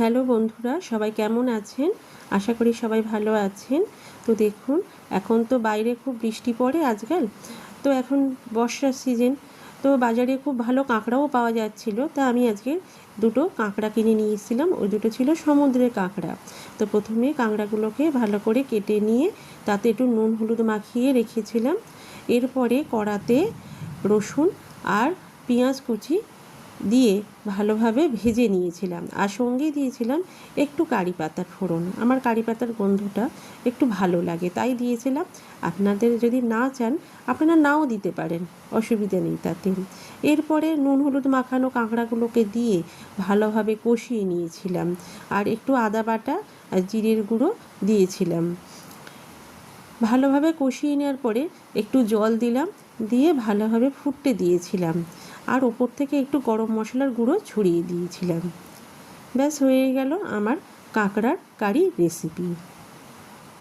Hello বন্ধুরা, সবাই কেমন আছেন? আশা করি সবাই ভালো আছেন। তো দেখুন, এখন তো বাইরে খুব বৃষ্টি পড়ে আজকাল। তো এখন বর্ষার সিজন, তো বাজারে খুব ভালো কাঁকড়াও পাওয়া যাচ্ছিল। তা আমি আজকে দুটো কাঁকড়া কিনে নিয়ে এসেছিলাম। ওই দুটো ছিল সমুদ্রের কাঁকড়া। তো প্রথমে কাঁকড়াগুলোকে ভালো করে কেটে নিয়ে তাতে একটু নুন হলুদ মাখিয়ে রেখেছিলাম। এরপরে কড়াতে রসুন আর পেঁয়াজ কুচি দিয়ে ভালোভাবে ভেজে নিয়েছিলাম, আর সঙ্গে দিয়েছিলাম একটু কারি পাতার ফোড়ন। আমার কারি পাতার গন্ধটা একটু ভালো লাগে, তাই দিয়েছিলাম। আপনাদের যদি না চান আপনারা নাও দিতে পারেন, অসুবিধা নেই তাতে। এরপরে নুন হলুদ মাখানো কাঁকড়াগুলোকে দিয়ে ভালোভাবে কষিয়ে নিয়েছিলাম, আর একটু আদা বাটা আর জিরের গুঁড়ো দিয়েছিলাম। ভালোভাবে কষিয়ে নেওয়ার পরে একটু জল দিলাম, দিয়ে ভালোভাবে ফুটতে দিয়েছিলাম, আর ওপর থেকে একটু গরম মশলার গুঁড়ো ছড়িয়ে দিয়েছিলাম। ব্যাস হয়ে গেল আমার কাঁকড়ার কারি রেসিপি।